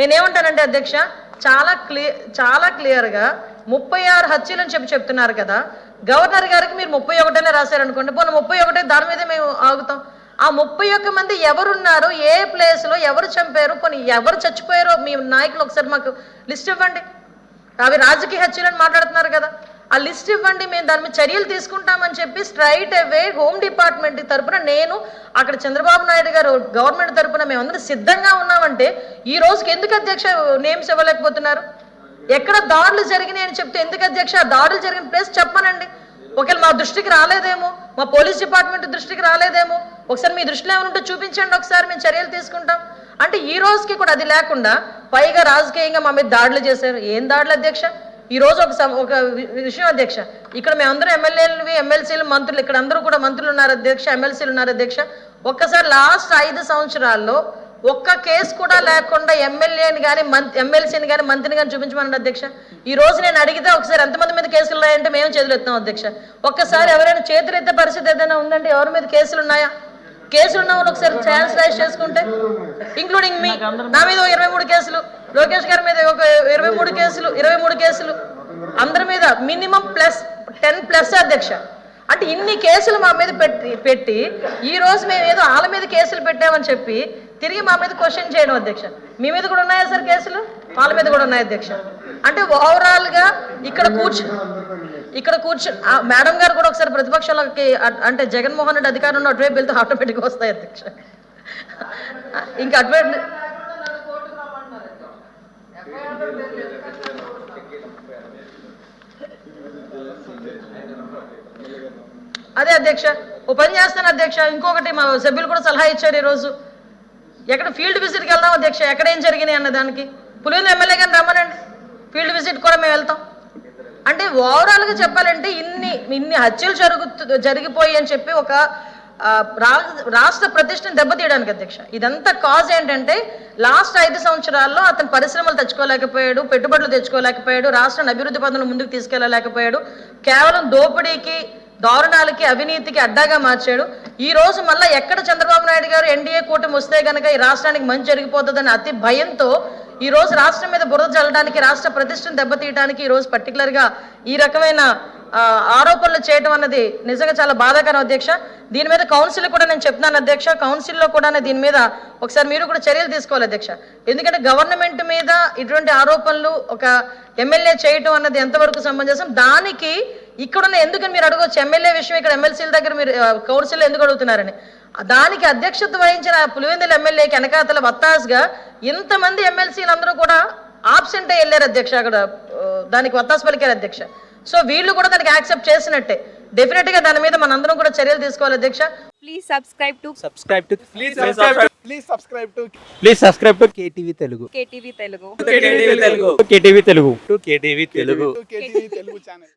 నేనేమంటానంటే అధ్యక్ష, చాలా క్లియర్గా 36 హత్యలని చెప్తున్నారు కదా. గవర్నర్ గారికి మీరు 31 రాశారనుకోండి, పోనీ 31 దాని మీదే మేము ఆగుతాం. ఆ 31 మంది ఎవరున్నారు, ఏ ప్లేస్లో ఎవరు చంపారు, పోనీ ఎవరు చచ్చిపోయారో మీ నాయకులు ఒకసారి మాకు లిస్ట్ ఇవ్వండి. అవి రాజకీయ హత్యలని మాట్లాడుతున్నారు కదా, ఆ లిస్ట్ ఇవ్వండి, మేము దాని మీద చర్యలు తీసుకుంటామని చెప్పి స్ట్రైట్ అవే హోమ్ డిపార్ట్మెంట్ తరపున నేను అక్కడ చంద్రబాబు నాయుడు గారు గవర్నమెంట్ తరపున మేమందరం సిద్ధంగా ఉన్నామంటే ఈ రోజుకి ఎందుకు అధ్యక్ష నేమ్స్ ఇవ్వలేకపోతున్నారు? ఎక్కడ దాడులు జరిగినాయి అని చెప్తే ఎందుకు అధ్యక్ష? దాడులు జరిగిన ప్లేస్ చెప్పనండి. ఒకవేళ మా దృష్టికి రాలేదేమో, మా పోలీస్ డిపార్ట్మెంట్ దృష్టికి రాలేదేమో, ఒకసారి మీ దృష్టిలో ఏమైనా ఉంటే చూపించండి, ఒకసారి మేము చర్యలు తీసుకుంటాం. అంటే ఈ రోజుకి కూడా అది లేకుండా పైగా రాజకీయంగా మా మీద దాడులు చేశారు. ఏం దాడులు అధ్యక్ష? ఈ రోజు ఒక విషయం అధ్యక్ష, ఇక్కడ మేమందరం ఎమ్మెల్యేలు, ఎమ్మెల్సీలు, మంత్రులు, ఇక్కడ అందరూ కూడా మంత్రులు ఉన్నారు అధ్యక్ష, ఎమ్మెల్సీలు ఉన్నారు అధ్యక్ష. ఒక్కసారి లాస్ట్ 5 సంవత్సరాల్లో ఒక్క కేసు కూడా లేకుండా ఎమ్మెల్యేని కానీ ఎమ్మెల్సీని కానీ మంత్రిని కానీ చూపించమనండి అధ్యక్ష. ఈ రోజు నేను అడిగితే ఒకసారి ఎంతమంది మీద కేసులు ఉన్నాయంటే మేము చేతులు ఎత్తాం అధ్యక్ష. ఒక్కసారి ఎవరైనా చేతులు ఎత్తే పరిస్థితి ఏదైనా ఉందంటే ఎవరి మీద కేసులు ఉన్నాయా? కేసులు ఉన్న వాళ్ళు ఒకసారి ఛాన్స్ రైజ్ చేసుకుంటే, ఇంక్లూడింగ్ మీ, నా మీద 23 కేసులు, లోకేష్ గారి మీద ఒక 23 కేసులు, అందరి మీద మినిమం +10+ అధ్యక్ష. అంటే ఇన్ని కేసులు మా మీద పెట్టి ఈ రోజు మేము ఏదో వాళ్ళ మీద కేసులు పెట్టామని చెప్పి తిరిగి మా మీద క్వశ్చన్ చేయడం అధ్యక్ష. మీ మీద కూడా ఉన్నాయా సార్ కేసులు? వాళ్ళ మీద కూడా ఉన్నాయి అధ్యక్ష. అంటే ఓవరాల్గా ఇక్కడ కూర్చొని మేడం గారు కూడా ఒకసారి ప్రతిపక్షాలకి అంటే జగన్మోహన్ రెడ్డి అధికారంలో అటువైపు వెళ్తే ఆటోమేటిక్గా వస్తాయి అధ్యక్ష. ఇంకా అటువైపు అదే అధ్యక్ష, ఓ పని చేస్తాను అధ్యక్ష. ఇంకొకటి మా సభ్యులు కూడా సలహా ఇచ్చారు ఈరోజు, ఎక్కడ ఫీల్డ్ విజిట్కి వెళ్దాం అధ్యక్ష, ఎక్కడ ఏం జరిగినాయి అన్న దానికి. పులివెందుల ఎమ్మెల్యే గారిని రమ్మనండి, ఫీల్డ్ విజిట్ కూడా మేము వెళ్తాం. అంటే ఓవరాల్గా చెప్పాలంటే ఇన్ని హత్యలు జరిగిపోయి అని చెప్పి ఒక రాష్ట్ర ప్రతిష్టను దెబ్బతీయడానికి అధ్యక్ష. ఇదంతా కాజ్ ఏంటంటే లాస్ట్ 5 సంవత్సరాల్లో అతను పరిశ్రమలు తెచ్చుకోలేకపోయాడు, పెట్టుబడులు తెచ్చుకోలేకపోయాడు, రాష్ట్రాన్ని అభివృద్ధి పథంలో ముందుకు తీసుకెళ్ళలేకపోయాడు, కేవలం దోపిడీకి, దారుణాలకి, అవినీతికి అడ్డాగా మార్చాడు. ఈ రోజు మళ్ళీ ఎక్కడ చంద్రబాబు నాయుడు గారు ఎన్డీఏ కూటమి వస్తే కనుక ఈ రాష్ట్రానికి మంచి జరిగిపోతుందని అతి భయంతో ఈ రోజు రాష్ట్రం మీద బురద జల్లడానికి, రాష్ట్ర ప్రతిష్టను దెబ్బతీయడానికి ఈ రోజు పర్టికులర్గా ఈ రకమైన ఆరోపణలు చేయడం అన్నది నిజంగా చాలా బాధాకరం అధ్యక్ష. దీని మీద కౌన్సిల్ కూడా నేను చెప్తున్నాను అధ్యక్ష, కౌన్సిల్లో కూడా దీని మీద ఒకసారి మీరు కూడా చర్యలు తీసుకోవాలి అధ్యక్ష. ఎందుకంటే గవర్నమెంట్ మీద ఇటువంటి ఆరోపణలు ఒక ఎమ్మెల్యే చేయటం అన్నది ఎంతవరకు సమంజసం? దానికి ఇక్కడున్న ఎందుకని మీరు అడగవచ్చు, ఎమ్మెల్యే విషయం ఇక్కడ ఎమ్మెల్సీల దగ్గర మీరు కౌన్సిల్లో ఎందుకు అడుగుతున్నారని. దానికి అధ్యక్షత వహించిన పులివెందుల ఎమ్మెల్యేకి వెనకాతల వత్తాసుగా ఇంతమంది ఎమ్మెల్సీలు అందరూ కూడా ఆబ్సెంట్ అయ్యి వెళ్ళారు అధ్యక్ష, అక్కడ దానికి వత్తాసు పలికారు అధ్యక్ష. సో వీళ్ళు కూడా దానికి యాక్సెప్ట్ చేసినట్టే. డెఫినెట్ గా దాని మీద మనందరం కూడా చర్యలు తీసుకోవాలి అధ్యక్ష. Please subscribe to KTV Telugu. KTV Telugu. KTV Telugu channel.